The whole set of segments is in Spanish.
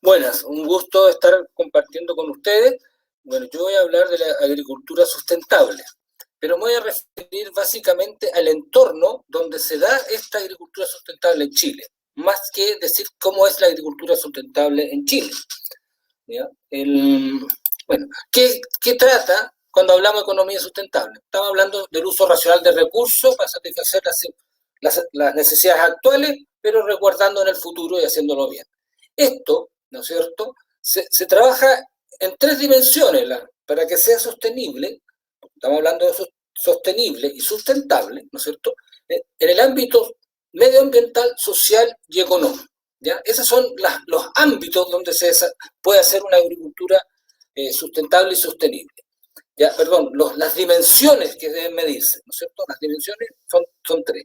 Buenas, un gusto estar compartiendo con ustedes. Bueno, yo voy a hablar de la agricultura sustentable, pero me voy a referir básicamente al entorno donde se da esta agricultura sustentable en Chile, más que decir cómo es la agricultura sustentable en Chile. ¿Ya? Bueno, ¿qué trata cuando hablamos de economía sustentable? Estamos hablando del uso racional de recursos para satisfacer las necesidades actuales, pero resguardando en el futuro y haciéndolo bien. Esto, ¿no es cierto?, se trabaja en tres dimensiones para que sea sostenible. Estamos hablando de sostenible y sustentable, ¿no es cierto?, en el ámbito medioambiental, social y económico. ¿Ya? Esos son los ámbitos donde se puede hacer una agricultura sustentable y sostenible. ¿Ya? Perdón, las dimensiones que deben medirse, ¿no es cierto? Las dimensiones son tres.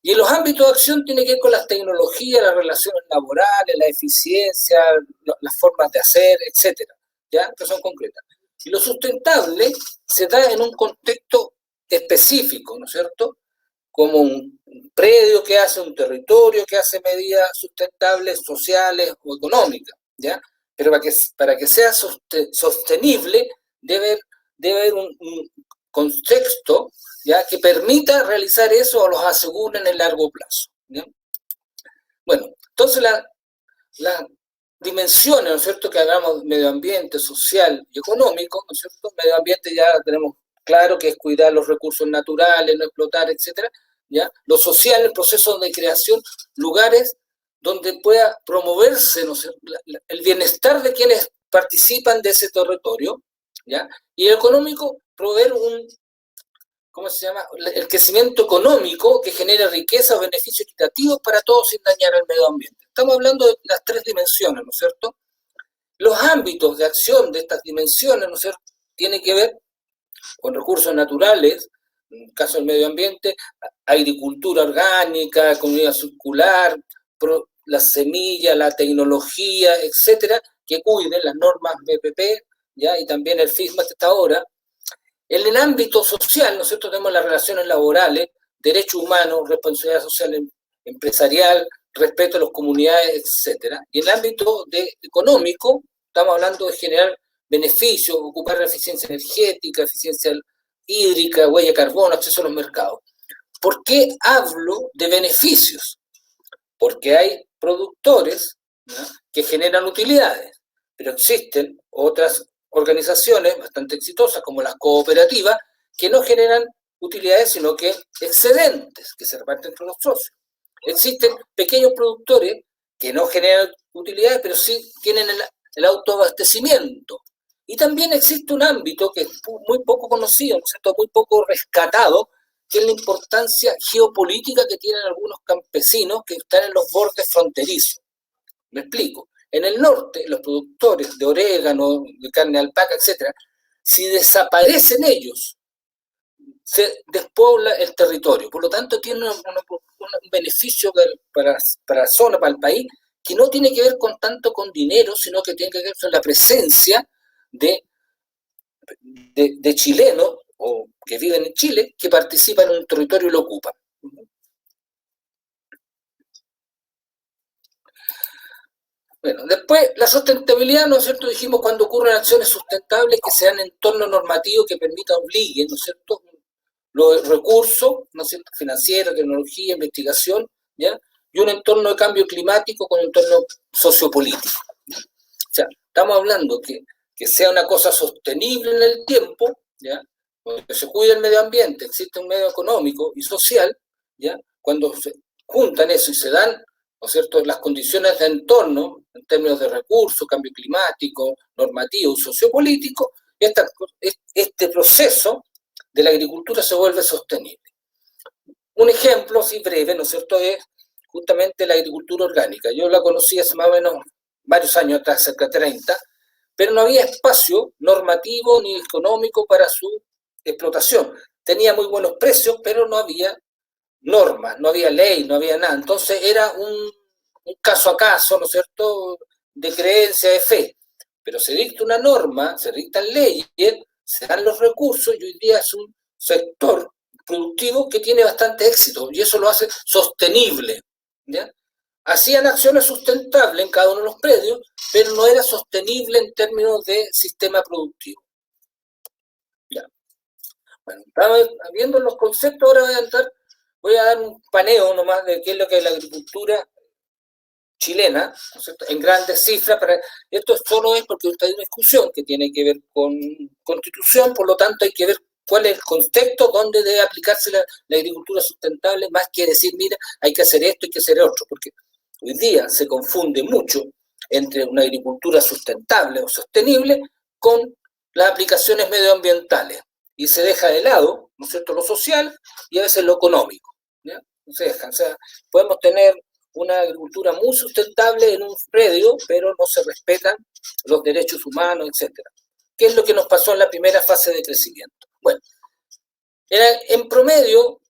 Y en los ámbitos de acción tiene que ver con las tecnologías, las relaciones laborales, la eficiencia, las formas de hacer, etcétera, ¿ya? Que son concretas. Y lo sustentable se da en un contexto específico, ¿no es cierto?, como un predio que hace, un territorio que hace medidas sustentables, sociales o económicas, ¿ya? Pero para que sea sostenible debe haber un contexto, ¿ya?, que permita realizar eso o los asegure en el largo plazo, ¿ya? Bueno, entonces las dimensiones, ¿no es cierto?, que hagamos medio ambiente, social y económico, ¿no es cierto? Medio ambiente ya tenemos claro que es cuidar los recursos naturales, no explotar, etcétera, ¿ya? Lo social, el proceso de creación, lugares donde pueda promoverse, ¿no sé, el bienestar de quienes participan de ese territorio, ¿ya? Y el económico, proveer ¿cómo se llama?, el crecimiento económico que genere riqueza o beneficios equitativos para todos sin dañar al medio ambiente. Estamos hablando de las tres dimensiones, ¿no es cierto? Los ámbitos de acción de estas dimensiones, ¿no es cierto?, tienen que ver con recursos naturales, en el caso del medio ambiente, agricultura orgánica, economía circular, la semilla, la tecnología, etcétera, que cuiden las normas BPP, ¿ya? Y también el FISMA hasta ahora. En el ámbito social, ¿no es cierto?, tenemos las relaciones laborales, derechos humanos, responsabilidad social empresarial, respeto a las comunidades, etcétera. Y en el ámbito económico, estamos hablando de generar beneficios, ocupar la eficiencia energética, eficiencia hídrica, huella de carbono, acceso a los mercados. ¿Por qué hablo de beneficios? Porque hay productores, ¿no?, que generan utilidades, pero existen otras organizaciones bastante exitosas, como las cooperativas, que no generan utilidades, sino que excedentes, que se reparten entre los socios. Existen pequeños productores que no generan utilidades, pero sí tienen el autoabastecimiento. Y también existe un ámbito que es muy poco conocido, ¿no es cierto?, muy poco rescatado, que es la importancia geopolítica que tienen algunos campesinos que están en los bordes fronterizos. Me explico. En el norte, los productores de orégano, de carne de alpaca, etcétera, si desaparecen ellos, se despobla el territorio. Por lo tanto, tiene un beneficio para la zona, para el país, que no tiene que ver tanto con dinero, sino que tiene que ver con la presencia de chilenos o que viven en Chile, que participan en un territorio y lo ocupan. Bueno, después, la sustentabilidad, ¿no es cierto?, dijimos cuando ocurren acciones sustentables que sean en entorno normativo que permita, obliguen, ¿no es cierto?, los recursos, ¿no es cierto?, financieros, tecnología, investigación, ¿ya?, y un entorno de cambio climático con un entorno sociopolítico, ¿ya? O sea, estamos hablando que sea una cosa sostenible en el tiempo, ¿ya?, que se cuide el medio ambiente, existe un medio económico y social, ¿ya?, cuando se juntan eso y se dan, ¿no es cierto?, las condiciones de entorno, en términos de recursos, cambio climático, normativo y sociopolítico, este proceso de la agricultura se vuelve sostenible. Un ejemplo, así breve, ¿no es cierto?, es justamente la agricultura orgánica. Yo la conocí hace más o menos varios años atrás, cerca de 30, pero no había espacio normativo ni económico para su explotación. Tenía muy buenos precios, pero no había normas, no había ley, no había nada. Entonces era un caso a caso, ¿no es cierto?, de creencia, de fe. Pero se dicta una norma, se dictan leyes, se dan los recursos y hoy día es un sector productivo que tiene bastante éxito y eso lo hace sostenible, ¿ya? hacían acciones sustentables en cada uno de los predios, pero no era sostenible en términos de sistema productivo. Ya. Bueno, estamos viendo los conceptos, ahora voy a dar un paneo nomás de qué es lo que es la agricultura chilena, ¿no es cierto?, en grandes cifras. Esto solo es porque hay una discusión que tiene que ver con constitución, por lo tanto hay que ver cuál es el contexto donde debe aplicarse la agricultura sustentable, más que decir, mira, hay que hacer esto, hay que hacer otro, porque hoy día se confunde mucho entre una agricultura sustentable o sostenible con las aplicaciones medioambientales, y se deja de lado, ¿no es cierto?, lo social y a veces lo económico, ¿ya? No se dejan, o sea, podemos tener una agricultura muy sustentable en un predio, pero no se respetan los derechos humanos, etcétera. ¿Qué es lo que nos pasó en la primera fase de crecimiento? Bueno, en promedio,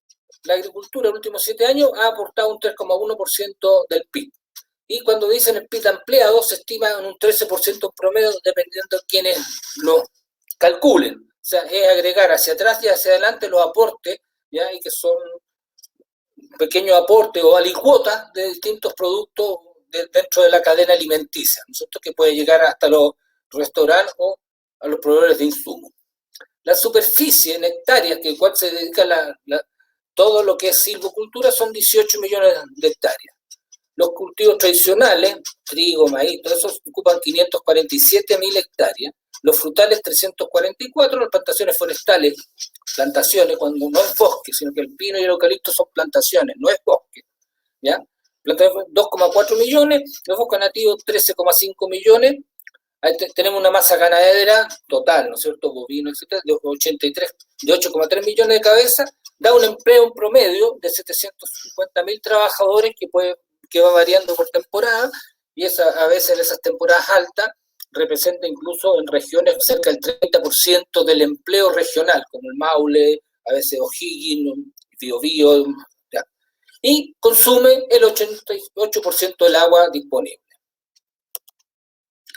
la agricultura en los últimos 7 años ha aportado un 3,1% del PIB. Y cuando dicen el PIB ampliado, se estima en un 13% en promedio, dependiendo de quienes lo calculen. O sea, es agregar hacia atrás y hacia adelante los aportes, ¿ya? Y que son pequeños aportes o alicuotas de distintos productos dentro de la cadena alimenticia, ¿no es cierto?, que puede llegar hasta los restaurantes o a los proveedores de insumos. La superficie en hectáreas, que cual se dedica todo lo que es silvicultura, son 18 millones de hectáreas. Los cultivos tradicionales, trigo, maíz, todo eso ocupan 547.000 hectáreas. Los frutales, 344, las plantaciones forestales, cuando no es bosque, sino que el pino y el eucalipto son plantaciones, no es bosque, ¿ya? 2,4 millones, los bosques nativos 13,5 millones, ahí tenemos una masa ganadera total, ¿no es cierto?, bovino, etcétera, de 8,3 millones de cabezas, da un empleo en promedio de 750.000 trabajadores que va variando por temporada, y a veces en esas temporadas altas representa incluso en regiones cerca del 30% del empleo regional, como el Maule, a veces O'Higgins, Biobío, ¿ya? Y consume el 88% del agua disponible.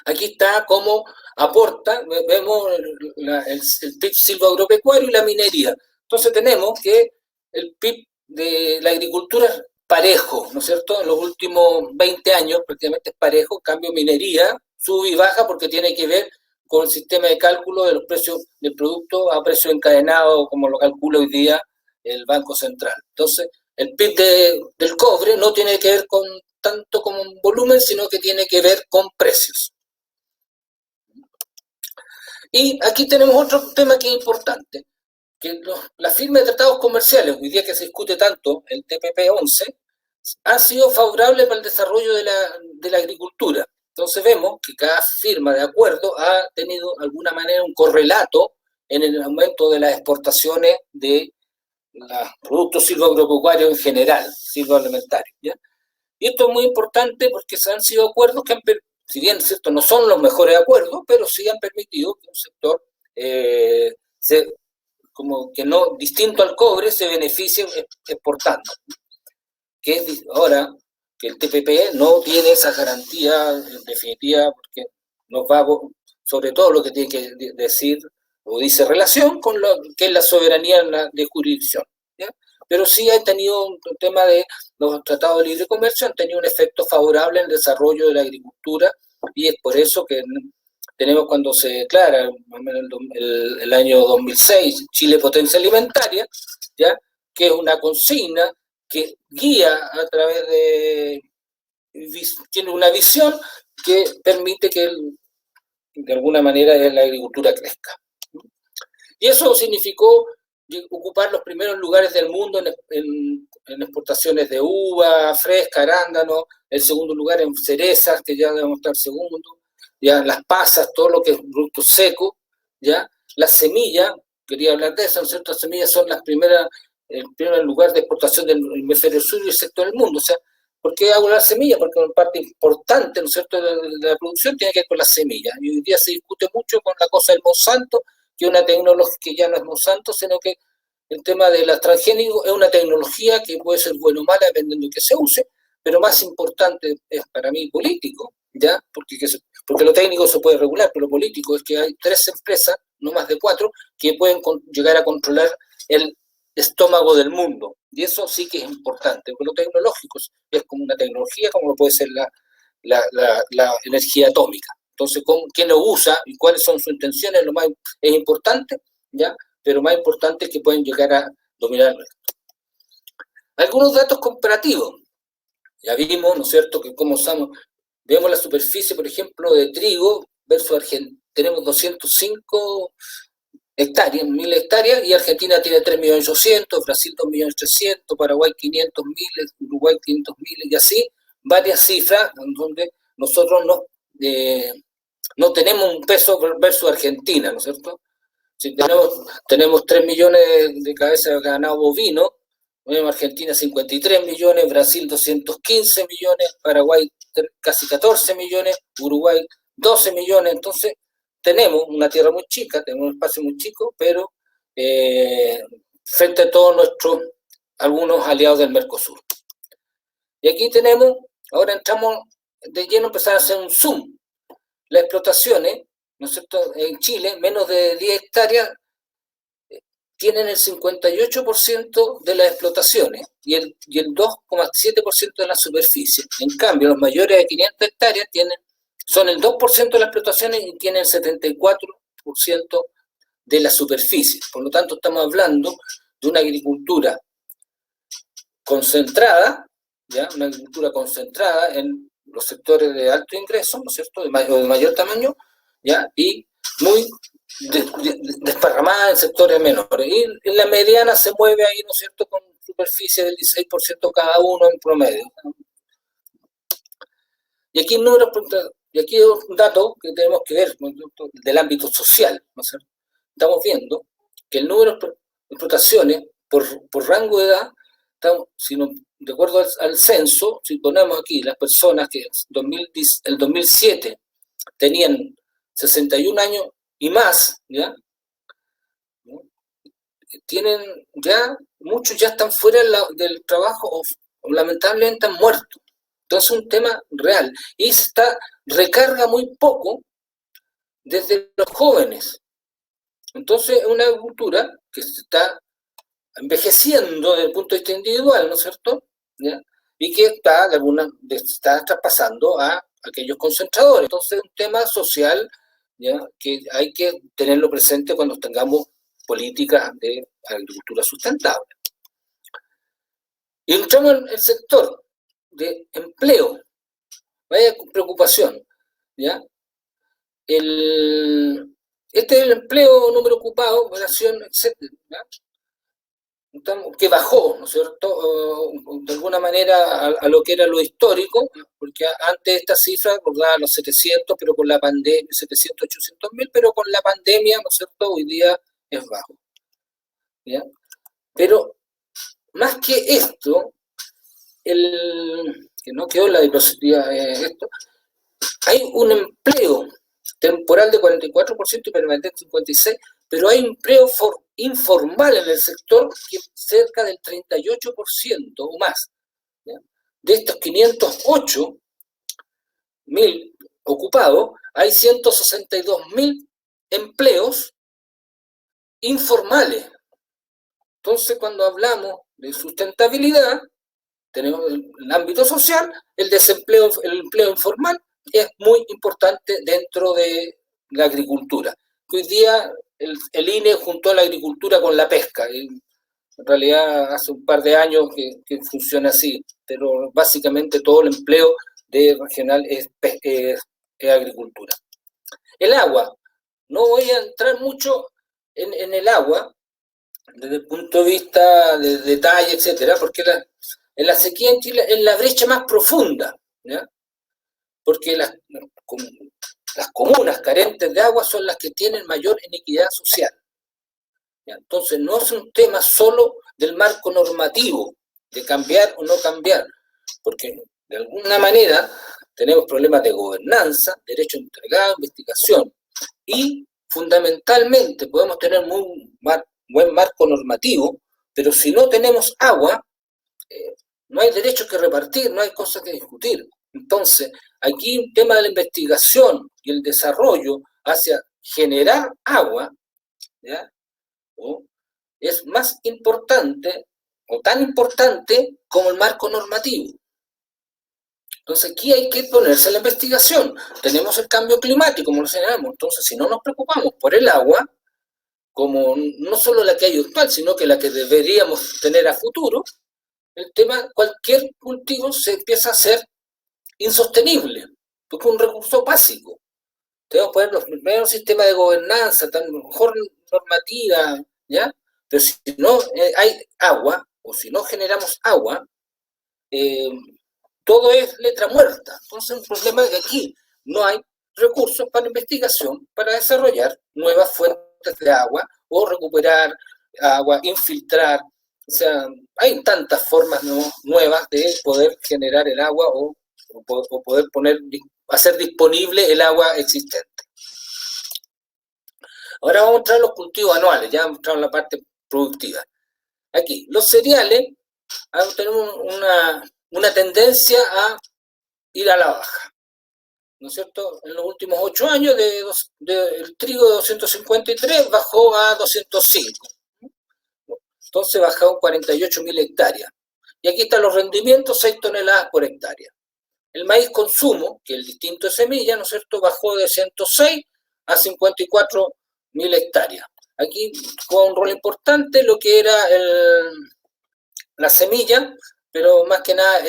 Aquí está cómo aporta, vemos el PIB silvoagropecuario y la minería. Entonces tenemos que el PIB de la agricultura es parejo, ¿no es cierto? En los últimos 20 años prácticamente es parejo, en cambio minería sube y baja porque tiene que ver con el sistema de cálculo de los precios del producto a precio encadenado, como lo calcula hoy día el Banco Central. Entonces, el PIB del cobre no tiene que ver con tanto como un volumen, sino que tiene que ver con precios. Y aquí tenemos otro tema que es importante, que la firma de tratados comerciales, hoy día que se discute tanto, el TPP-11, ha sido favorable para el desarrollo de la agricultura. Entonces vemos que cada firma de acuerdo ha tenido de alguna manera un correlato en el aumento de las exportaciones de los productos silvoagropecuarios en general, silvoalimentarios, ¿ya? Y esto es muy importante porque se han sido acuerdos que si bien cierto no son los mejores acuerdos, pero sí han permitido que un sector como que no, distinto al cobre, se beneficie exportando. Que es ahora que el TPP no tiene esa garantía en definitiva, porque nos va sobre todo lo que tiene que decir o dice relación con lo que es la soberanía de jurisdicción, ¿ya? Pero sí ha tenido un tema de los tratados de libre comercio, han tenido un efecto favorable en el desarrollo de la agricultura, y es por eso que tenemos cuando se declara el año 2006 Chile Potencia Alimentaria, ¿ya?, que es una consigna que guía a través tiene una visión que permite que de alguna manera la agricultura crezca. Y eso significó ocupar los primeros lugares del mundo en exportaciones de uva fresca, arándano, el segundo lugar en cerezas, que ya debemos estar segundo, ya las pasas, todo lo que es producto seco, ya las semillas, quería hablar de eso, ¿no es cierto? Las semillas son el primer lugar de exportación del hemisferio sur y el sector del mundo. O sea, ¿por qué hago las semillas? Porque una parte importante, ¿no es cierto?, de la producción tiene que ver con las semillas. Y hoy día se discute mucho con la cosa del Monsanto, que es una tecnología que ya no es Monsanto, sino que el tema de la transgénico es una tecnología que puede ser buena o mala dependiendo de que se use, pero más importante es para mí político, ¿ya? Porque lo técnico se puede regular, pero lo político es que hay 3 empresas, no más de 4, que pueden llegar a controlar el estómago del mundo, Y eso sí que es importante, porque lo tecnológico es como una tecnología, como lo puede ser la energía atómica. Entonces, ¿quién lo usa y cuáles son sus intenciones? Lo más es importante, ¿ya? Pero más importante es que pueden llegar a dominarlo. Algunos datos comparativos. Ya vimos, ¿no es cierto?, que como vemos la superficie, por ejemplo, de trigo versus Argentina. Tenemos 205 hectáreas, 1000 hectáreas, y Argentina tiene 3.800.000, Brasil 2.300.000, Paraguay 500.000, Uruguay 500.000, y así varias cifras donde nosotros no tenemos un peso versus Argentina, ¿no es cierto? Si tenemos 3 millones de cabezas de ganado bovino, Argentina 53 millones, Brasil 215 millones, Paraguay casi 14 millones, Uruguay 12 millones, entonces tenemos una tierra muy chica, tenemos un espacio muy chico, pero frente a todos algunos aliados del Mercosur. Y aquí tenemos, ahora entramos de lleno a empezar a hacer un zoom. Las explotaciones, ¿no es cierto?, en Chile, menos de 10 hectáreas, tienen el 58% de las explotaciones y el 2,7% de la superficie. En cambio, los mayores de 500 hectáreas son el 2% de las explotaciones y tienen el 74% de la superficie. Por lo tanto, estamos hablando de una agricultura concentrada, ¿ya? Una agricultura concentrada en los sectores de alto ingreso, ¿no es cierto?, de mayor tamaño, ¿ya? Y muy desparramada en sectores menores. Y en la mediana se mueve ahí, ¿no es cierto?, con superficie del 16% cada uno en promedio. Y aquí es un dato que tenemos que ver del ámbito social, ¿no es cierto? Estamos viendo que el número de explotaciones por rango de edad, de acuerdo al censo, si ponemos aquí las personas que el 2007 tenían 61 años y más, ¿ya? Muchos ya están fuera del trabajo o lamentablemente han muerto. Entonces es un tema real y se recarga muy poco desde los jóvenes. Entonces es una agricultura que se está envejeciendo desde el punto de vista individual, ¿no es cierto?, ¿ya? Y que está traspasando a aquellos concentradores. Entonces es un tema social, ¿ya?, que hay que tenerlo presente cuando tengamos políticas de agricultura sustentable. Y entramos en el sector de empleo. Vaya preocupación, ¿ya? Este es el empleo, número ocupado, población, etcétera, ¿ya?, que bajó, ¿no es cierto?, de alguna manera a lo que era lo histórico, porque antes esta cifra recordaba los 700, pero con la pandemia, 700, 800.000, pero con la pandemia, ¿no es cierto?, hoy día es bajo, ¿ya? Pero más que esto, que no quedó la diversibilidad de esto, hay un empleo temporal de 44% y permanente 56%, pero hay empleo informal en el sector que es cerca del 38% o más, ¿ya? De estos 508.000 ocupados, hay 162.000 empleos informales. Entonces, cuando hablamos de sustentabilidad, tenemos el ámbito social, el empleo informal es muy importante dentro de la agricultura. Hoy día el INE juntó la agricultura con la pesca. En realidad hace un par de años que funciona así, pero básicamente todo el empleo regional es agricultura. El agua. No voy a entrar mucho en el agua desde el punto de vista de detalle, etcétera, porque en la sequía en Chile es la brecha más profunda, ¿ya? Porque las comunas carentes de agua son las que tienen mayor inequidad social, ¿ya? Entonces no es un tema solo del marco normativo, de cambiar o no cambiar, porque de alguna manera tenemos problemas de gobernanza, derecho entregado, investigación, y fundamentalmente podemos tener buen marco normativo, pero si no tenemos agua, no hay derechos que repartir, no hay cosas que discutir. Entonces, aquí un tema de la investigación y el desarrollo hacia generar agua, ¿ya?, es más importante o tan importante como el marco normativo. Entonces aquí hay que ponerse a la investigación. Tenemos el cambio climático, como lo señalamos. Entonces, si no nos preocupamos por el agua, como no solo la que hay actual, sino que la que deberíamos tener a futuro, el tema, cualquier cultivo se empieza a hacer insostenible, porque es un recurso básico. Tenemos que poner los primeros sistemas de gobernanza, mejor normativa, ¿ya? Pero si no hay agua, o si no generamos agua, todo es letra muerta. Entonces, el problema es que aquí no hay recursos para investigación, para desarrollar nuevas fuentes de agua o recuperar agua, infiltrar. O sea, hay tantas formas nuevas de poder generar el agua o poder hacer disponible el agua existente. Ahora vamos a entrar a los cultivos anuales, ya hemos entrado en la parte productiva. Aquí, los cereales, tenemos una tendencia a ir a la baja, ¿no es cierto? En los últimos 8 años, el trigo de 253 bajó a 205. Entonces bajó 48.000 hectáreas. Y aquí están los rendimientos, 6 toneladas por hectárea. El maíz consumo, que es el distinto de semilla, ¿no es cierto?, bajó de 106 a 54.000 hectáreas. Aquí juega un rol importante lo que era la semilla, pero más que nada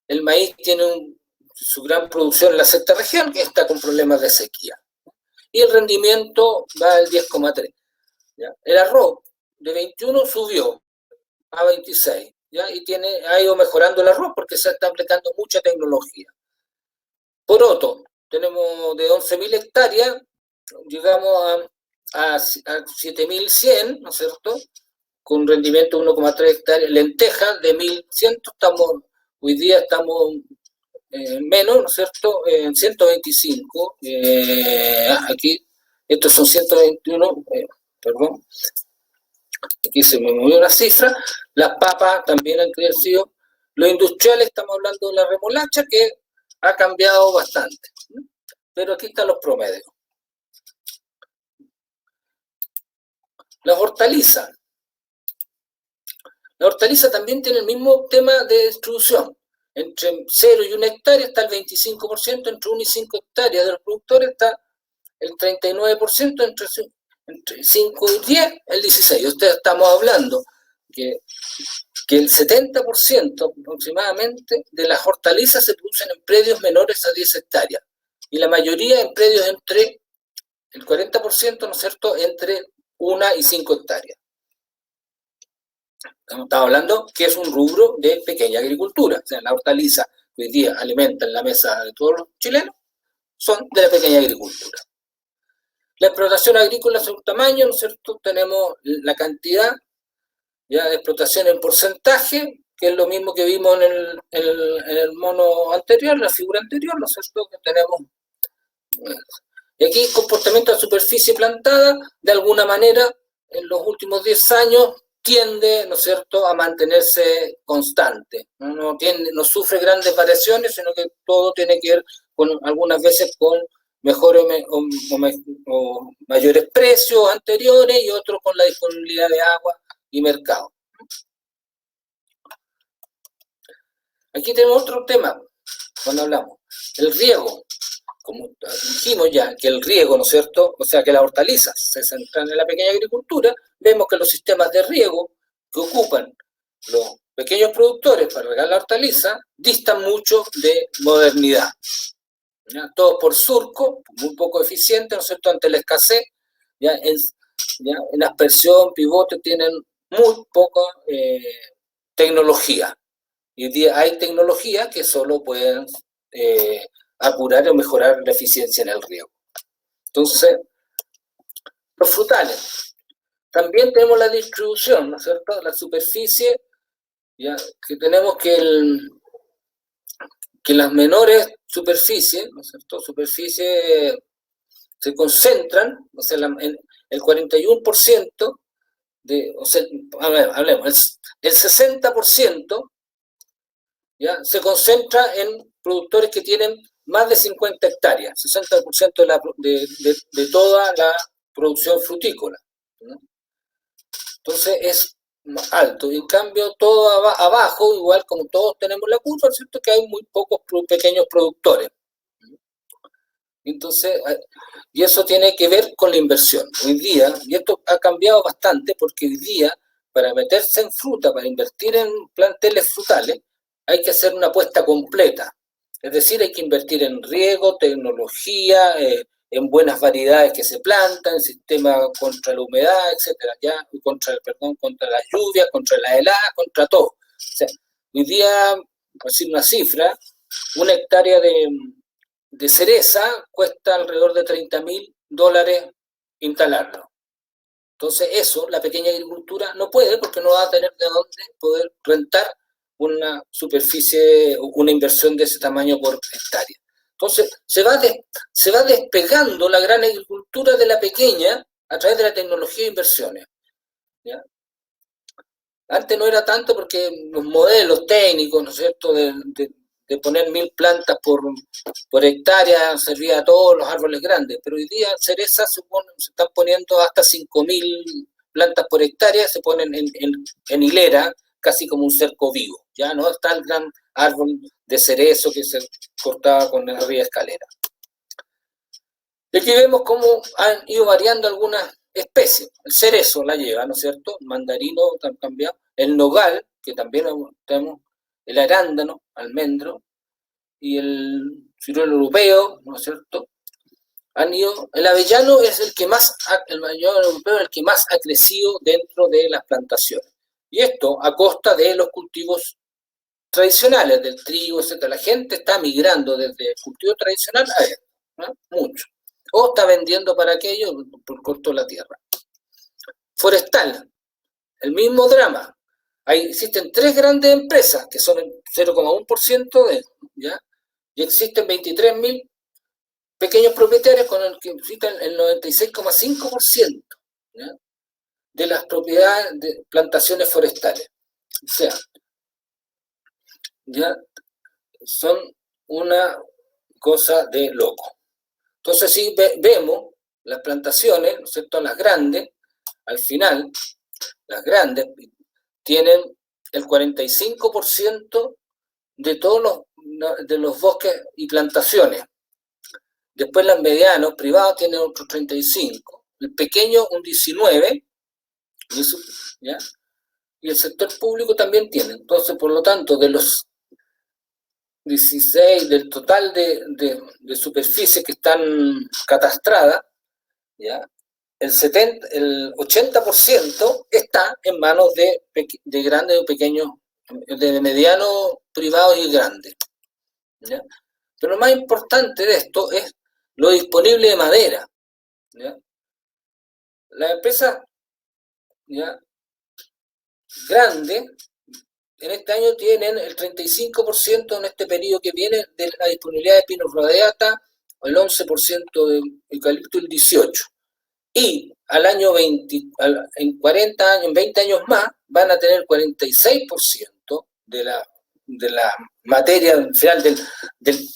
el maíz tiene su gran producción en la sexta región, que está con problemas de sequía. Y el rendimiento va al 10,3. El arroz de 21 subió a 26. ¿Ya? Y ha ido mejorando el arroz porque se está aplicando mucha tecnología. Poroto, tenemos de 11.000 hectáreas, llegamos a 7.100, ¿no es cierto?, con rendimiento de 1,3 hectáreas. Lentejas de 1.100, hoy día estamos menos, ¿no es cierto?, en 125. Aquí, estos son 121, perdón. Aquí se me movió una cifra. Las papas también han crecido. Los industriales, estamos hablando de la remolacha, que ha cambiado bastante. Pero aquí están los promedios. Las hortalizas. La hortaliza también tiene el mismo tema de distribución. Entre 0 y 1 hectárea está el 25%, entre 1 y 5 hectáreas de los productores está el 39%, entre 5 y 10, el 16%. Ustedes estamos hablando que el 70% aproximadamente de las hortalizas se producen en predios menores a 10 hectáreas y la mayoría en predios entre el 40%, ¿no es cierto?, entre 1 y 5 hectáreas. Estamos hablando que es un rubro de pequeña agricultura. O sea, la hortaliza que hoy día alimenta en la mesa de todos los chilenos son de la pequeña agricultura. La explotación agrícola es un tamaño, ¿no es cierto? Tenemos la cantidad ya de explotación en porcentaje, que es lo mismo que vimos en el mono anterior, la figura anterior, ¿no es cierto? Que tenemos. Y aquí comportamiento de superficie plantada, de alguna manera, en los últimos 10 años, tiende, ¿no es cierto?, a mantenerse constante. No sufre grandes variaciones, sino que todo tiene que ver algunas veces con mejores o mayores precios anteriores y otros con la disponibilidad de agua y mercado. Aquí tenemos otro tema cuando hablamos, el riego. Como dijimos ya, que el riego, ¿no es cierto?, o sea, que las hortalizas se centran en la pequeña agricultura, vemos que los sistemas de riego que ocupan los pequeños productores para regar la hortaliza distan mucho de modernidad. ¿Ya? Todo por surco, muy poco eficiente, ¿no es cierto?, ante la escasez. ¿Ya? En aspersión, pivote, tienen muy poca tecnología. Y hoy día hay tecnologías que solo pueden apurar o mejorar la eficiencia en el riego. Entonces, los frutales. También tenemos la distribución, ¿no es cierto? La superficie, ya que tenemos que las menores superficies, ¿no es cierto?, superficies se concentran, o sea, el 41% o sea, hablemos, el 60% ya se concentra en productores que tienen más de 50 hectáreas, 60% de toda la producción frutícola, ¿no? Entonces es más alto. Y en cambio, todo abajo, igual como todos tenemos la curva, ¿cierto? Que hay muy pocos pequeños productores. Entonces, y eso tiene que ver con la inversión. Hoy día, y esto ha cambiado bastante, porque hoy día, para meterse en fruta, para invertir en planteles frutales, hay que hacer una apuesta completa. Es decir, hay que invertir en riego, tecnología, en buenas variedades que se plantan, sistema contra la humedad, etcétera, ya, contra la lluvia, contra la helada, contra todo. O sea, hoy día, por decir una cifra, una hectárea de cereza cuesta alrededor de $30.000 instalarlo. Entonces eso, la pequeña agricultura no puede, porque no va a tener de dónde poder rentar una superficie, una inversión de ese tamaño por hectárea. Entonces se va despegando la gran agricultura de la pequeña a través de la tecnología e inversiones. ¿Ya? Antes no era tanto porque los modelos técnicos, ¿no es cierto?, de poner 1.000 plantas por hectárea servía a todos los árboles grandes, pero hoy día cerezas se están poniendo hasta 5.000 plantas por hectárea, se ponen en hilera, casi como un cerco vivo. Ya no está el gran árbol de cerezo que se cortaba con la arriba escalera. Y aquí vemos cómo han ido variando algunas especies. El cerezo la lleva, ¿no es cierto? El mandarino han cambiado. El nogal, que también tenemos, el arándano, almendro, y el ciruelo europeo, ¿no es cierto? Han ido, el avellano es el que más, el avellano europeo es el que más ha crecido dentro de las plantaciones. Y esto a costa de los cultivos tradicionales, del trigo, etc. La gente está migrando desde el cultivo tradicional a esto, ¿no? Mucho. O está vendiendo para aquello por costo de la tierra. Forestal, el mismo drama. Existen 3 grandes empresas que son el 0,1% de, ¿ya? Y existen 23.000 pequeños propietarios con el que existen el 96,5% de las propiedades de plantaciones forestales. O sea, ya son una cosa de loco. Entonces, si vemos las plantaciones, ¿no es cierto?, las grandes, al final, las grandes tienen el 45% de todos los bosques y plantaciones. Después los medianos privados tienen otros 35%, el pequeño un 19%, ¿ya? Y el sector público también tiene. Entonces, por lo tanto, de los 16, del total de superficies que están catastradas, ¿ya? El 80% está en manos de grandes o pequeños, de medianos, privados y grandes. ¿Ya? Pero lo más importante de esto es lo disponible de madera. ¿Ya? Las empresas, ¿ya?, grandes en este año tienen el 35% en este periodo que viene de la disponibilidad de Pinus radiata, el 11% de eucalipto, el 18%. Y al año 20, en 40 años, en 20 años más, van a tener 46% de la materia, al final, de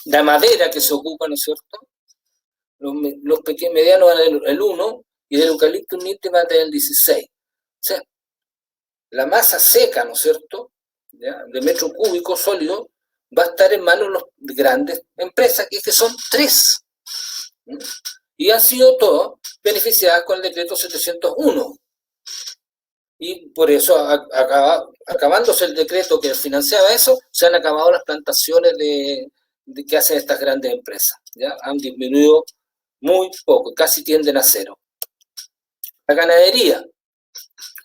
la madera que se ocupa, ¿no es cierto? Los pequeños medianos van a tener el 1%, y del eucalipto unite van a tener el 16%. O sea, la masa seca, ¿no es cierto?, ¿ya?, de metro cúbico sólido, va a estar en manos de las grandes empresas, que son 3. Y han sido todas beneficiadas con el decreto 701. Y por eso, acabándose el decreto que financiaba eso, se han acabado las plantaciones que hacen estas grandes empresas. ¿Ya? Han disminuido muy poco, casi tienden a cero. La ganadería,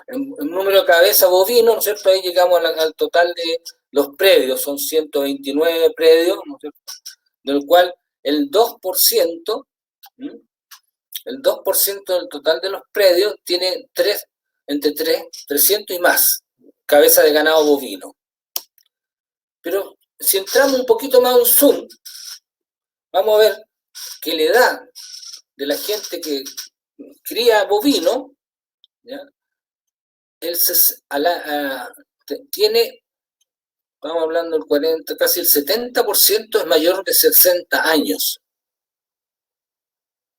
el número de cabeza bovino, ¿no es cierto? Ahí llegamos al total de los predios, son 129 predios, ¿no es cierto?, del cual el 2%, el 2% del total de los predios tiene entre 300 y más cabezas de ganado bovino. Pero si entramos un poquito más en zoom, vamos a ver que la edad de la gente que cría bovino, ¿ya?, tiene, estamos hablando del 40, casi el 70% es mayor de 60 años.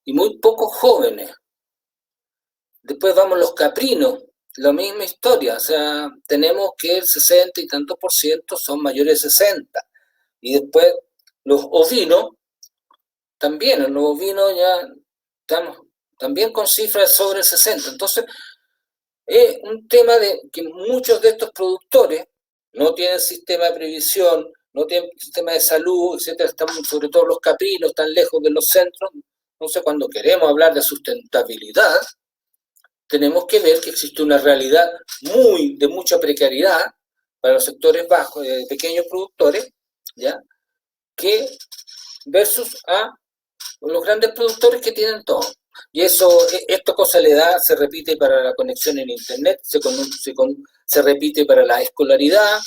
Y muy pocos jóvenes. Después vamos los caprinos, la misma historia, o sea, tenemos que el 60 y tantos por ciento son mayores de 60. Y después los ovinos, también, en los ovinos ya estamos también con cifras sobre el 60. Entonces, es un tema de que muchos de estos productores no tienen sistema de previsión, no tienen sistema de salud, etcétera, estamos sobre todo los caprinos, están lejos de los centros. Entonces, cuando queremos hablar de sustentabilidad, tenemos que ver que existe una realidad de mucha precariedad para los sectores bajos, pequeños productores, ¿ya? Que versus a los grandes productores que tienen todo. Y esto cosa le da, se repite para la conexión en internet, se repite para la escolaridad,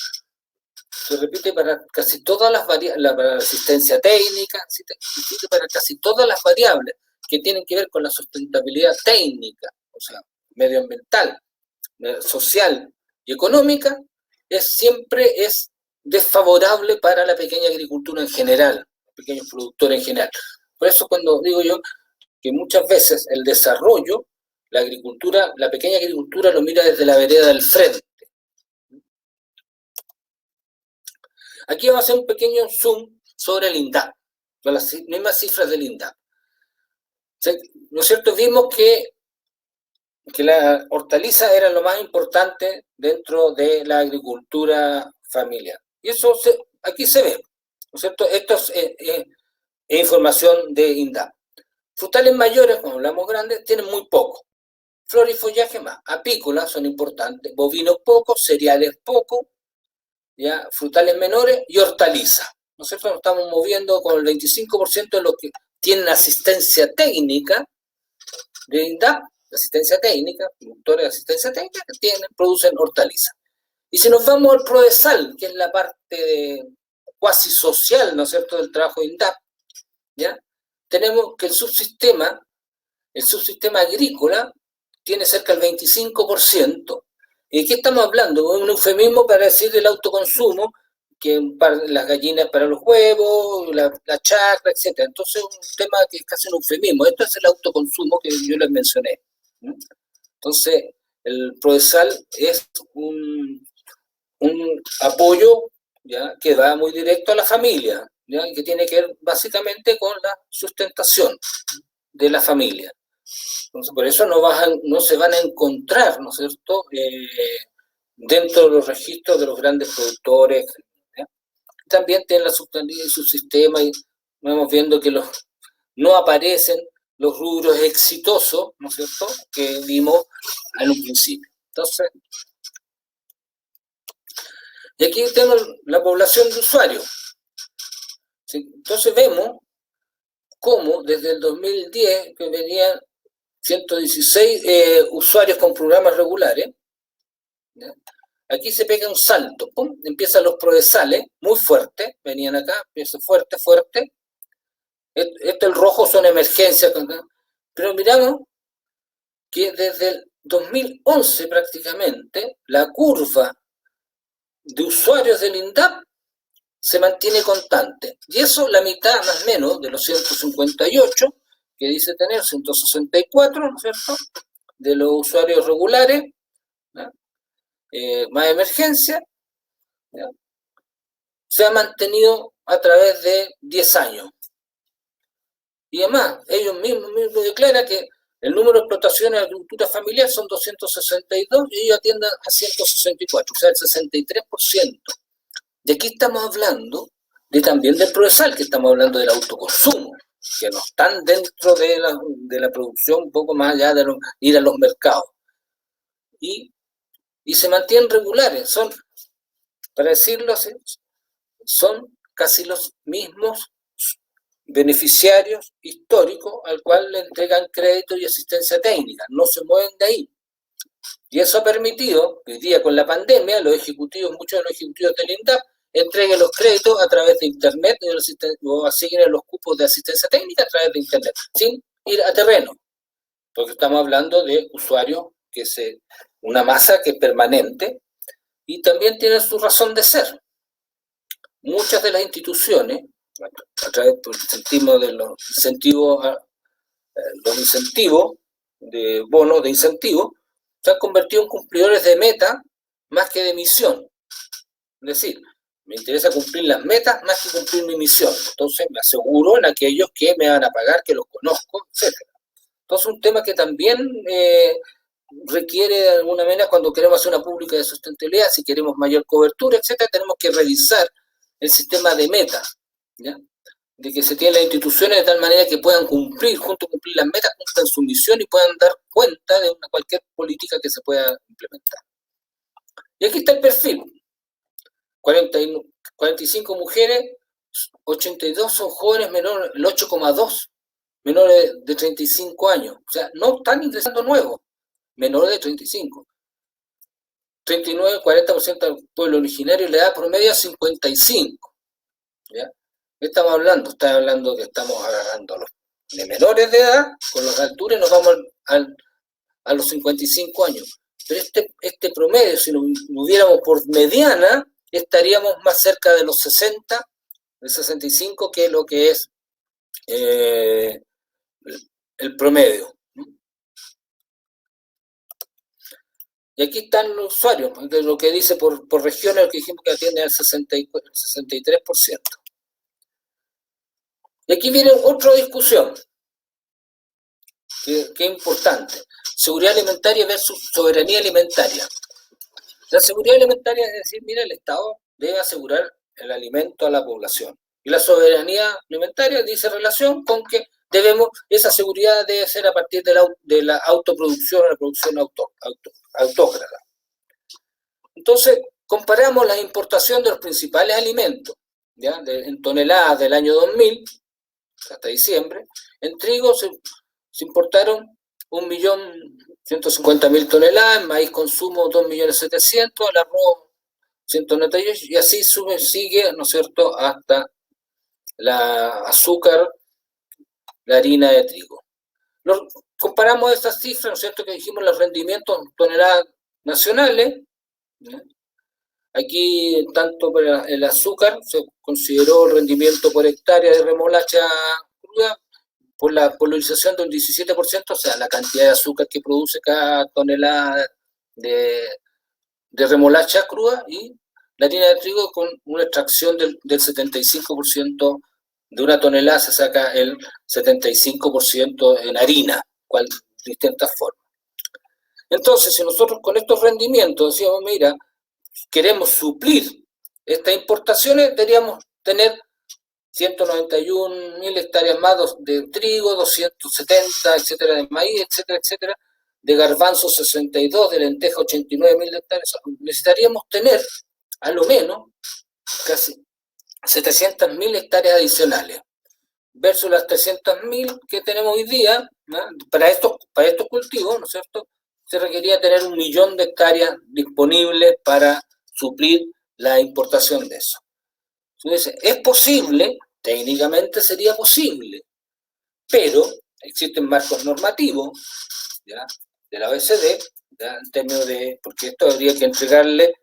se repite para casi todas las variables, para la asistencia técnica, se repite para casi todas las variables que tienen que ver con la sustentabilidad técnica, o sea, medioambiental, social y económica, siempre es desfavorable para la pequeña agricultura en general, los pequeños productores en general. Por eso cuando digo yo que muchas veces el desarrollo, la agricultura, la pequeña agricultura lo mira desde la vereda del frente. Aquí vamos a hacer un pequeño zoom sobre el INDAP, con las mismas cifras del INDAP. ¿No es cierto? Vimos que la hortaliza era lo más importante dentro de la agricultura familiar. Y eso aquí se ve, ¿no es cierto? Esto es información de INDAP. Frutales mayores, como hablamos grandes, tienen muy poco. Flor y follaje más. Apícolas son importantes. Bovinos poco, cereales poco, ¿ya? Frutales menores y hortalizas. Nosotros nos estamos moviendo con el 25% de los que tienen asistencia técnica de INDAP, asistencia técnica, productores de asistencia técnica que producen hortalizas. Y si nos vamos al PRODESAL, que es la parte cuasi social, ¿no es cierto?, del trabajo de INDAP, ¿ya? Tenemos que el subsistema agrícola tiene cerca del 25%. ¿Y qué estamos hablando? Un eufemismo para decir el autoconsumo, que las gallinas para los huevos, la chacra, etc. Entonces es un tema que es casi un eufemismo. Esto es el autoconsumo que yo les mencioné. Entonces, el PRODESAL es un apoyo, ¿ya?, que va muy directo a la familia, ¿ya?, que tiene que ver básicamente con la sustentación de la familia. Entonces, por eso no se van a encontrar, ¿no es cierto?, dentro de los registros de los grandes productores, ¿ya? También tienen la sustentabilidad y su sistema, y vamos viendo que no aparecen los rubros exitosos, ¿no es cierto?, que vimos en un principio. Entonces, y aquí tenemos la población de usuarios. ¿Sí? Entonces vemos cómo desde el 2010, que venían 116 usuarios con programas regulares, ¿ya? Aquí se pega un salto, ¡pum!, empiezan los PRODESALes, muy fuertes, venían acá, empieza fuerte. El rojo son emergencias, pero miramos que desde el 2011 prácticamente la curva de usuarios del INDAP se mantiene constante. Y eso, la mitad más o menos de los 158 que dice tener, 164, ¿no es cierto?, de los usuarios regulares, ¿no?, más emergencia, ¿no?, se ha mantenido a través de 10 años. Y además, ellos mismos declaran que el número de explotaciones de agricultura familiar son 262 y ellos atienden a 164, o sea, el 63%. Y aquí estamos hablando también del PRODESAL, que estamos hablando del autoconsumo, que no están dentro de la producción, un poco más allá de ir a los mercados. Y se mantienen regulares, para decirlo así, son casi los mismos beneficiarios históricos al cual le entregan crédito y asistencia técnica, no se mueven de ahí. Y eso ha permitido que hoy día con la pandemia muchos de los ejecutivos del INDAP entreguen los créditos a través de internet o asignen los cupos de asistencia técnica a través de internet, sin ir a terreno, porque estamos hablando de usuarios una masa que es permanente y también tiene su razón de ser. Muchas de las instituciones, a través de los incentivos de bonos de incentivos, se han convertido en cumplidores de meta más que de misión. Es decir, me interesa cumplir las metas más que cumplir mi misión. Entonces me aseguro en aquellos que me van a pagar, que los conozco, etcétera. Entonces un tema que también requiere de alguna manera, cuando queremos hacer una pública de sustentabilidad, si queremos mayor cobertura, etcétera, tenemos que revisar el sistema de meta, ¿ya? De que se tienen las instituciones de tal manera que puedan cumplir, junto a cumplir las metas, cumplan su misión y puedan dar cuenta de cualquier política que se pueda implementar. Y aquí está el perfil. 45 mujeres, 82 son jóvenes menores, el 8,2 menores de 35 años. O sea, no están ingresando nuevos, menores de 35. 39-40% del pueblo originario y la edad promedio es 55. ¿Ya? ¿Qué estamos hablando? Está hablando que estamos agarrando a los de menores de edad, con las alturas, y nos vamos a los 55 años. Pero este promedio, si lo hubiéramos por mediana, estaríamos más cerca de los 60, de 65, que lo que es el promedio. Y aquí están los usuarios, de lo que dice por regiones, lo que dijimos que atiende al 63%. Y aquí viene otra discusión, que es importante. Seguridad alimentaria versus soberanía alimentaria. La seguridad alimentaria es decir, mira, el Estado debe asegurar el alimento a la población. Y la soberanía alimentaria dice relación con que esa seguridad debe ser a partir de la autoproducción, la producción autócrata. Entonces, comparamos la importación de los principales alimentos, ¿ya? En toneladas del año 2000, hasta diciembre. En trigo se importaron 1.150.000 toneladas, en maíz consumo 2.700.000, el arroz 198, y así sigue, ¿no es cierto?, hasta la azúcar, la harina de trigo. Comparamos estas cifras, ¿no es cierto?, que dijimos los rendimientos toneladas nacionales, ¿no? Aquí, tanto para el azúcar, se consideró el rendimiento por hectárea de remolacha cruda por la polarización del 17%, o sea, la cantidad de azúcar que produce cada tonelada de remolacha cruda, y la harina de trigo con una extracción del 75%, de una tonelada se saca el 75% en harina, de distintas formas. Entonces, si nosotros con estos rendimientos decíamos, mira, queremos suplir estas importaciones, deberíamos tener 191.000 hectáreas más de trigo, 270, etcétera, de maíz, etcétera, etcétera, de garbanzo 62, de lenteja 89.000 hectáreas. Necesitaríamos tener, a lo menos, casi 700.000 hectáreas adicionales, versus las 300.000 que tenemos hoy día, ¿no? Para estos cultivos, ¿no es cierto?, se requería tener 1 millón de hectáreas disponibles para suplir la importación de eso. Entonces, es posible, técnicamente sería posible, pero existen marcos normativos, ¿ya?, de la OECD, ¿ya?, en términos de, porque esto habría que entregarle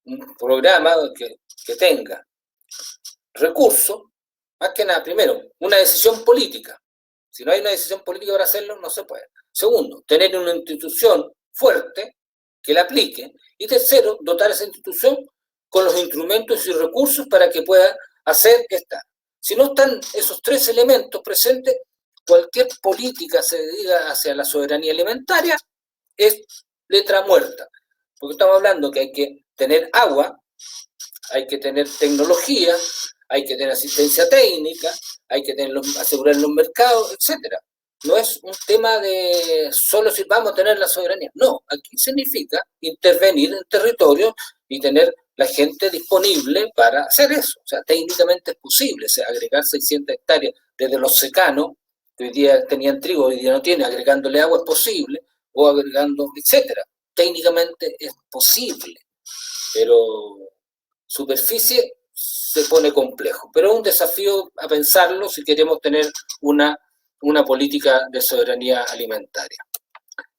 un programa que tenga recursos, más que nada, primero, una decisión política. Si no hay una decisión política para hacerlo, no se puede. Segundo, tener una institución fuerte que la aplique. Y tercero, dotar a esa institución con los instrumentos y recursos para que pueda hacer esta. Si no están esos tres elementos presentes, cualquier política se diga hacia la soberanía alimentaria es letra muerta. Porque estamos hablando que hay que tener agua, hay que tener tecnología, hay que tener asistencia técnica, hay que asegurar los mercados, etcétera. No es un tema de solo si vamos a tener la soberanía. No, aquí significa intervenir en el territorio y tener la gente disponible para hacer eso. O sea, técnicamente es posible, o sea, agregar 600 hectáreas desde los secanos, que hoy día tenían trigo, hoy día no tiene, agregándole agua es posible, o agregando, etcétera. Técnicamente es posible, pero superficie se pone complejo. Pero es un desafío a pensarlo si queremos tener una política de soberanía alimentaria.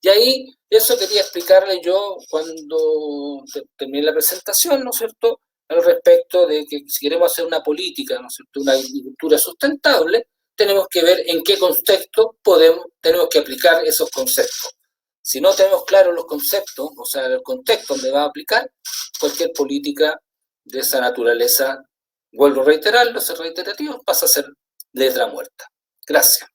Y ahí, eso quería explicarle yo cuando terminé la presentación, ¿no es cierto?, al respecto de que si queremos hacer una política, ¿no es cierto?, una agricultura sustentable, tenemos que ver en qué contexto tenemos que aplicar esos conceptos. Si no tenemos claros los conceptos, o sea, el contexto donde va a aplicar, cualquier política de esa naturaleza, vuelvo a reiterarlo, ser reiterativo, pasa a ser letra muerta. Gracias.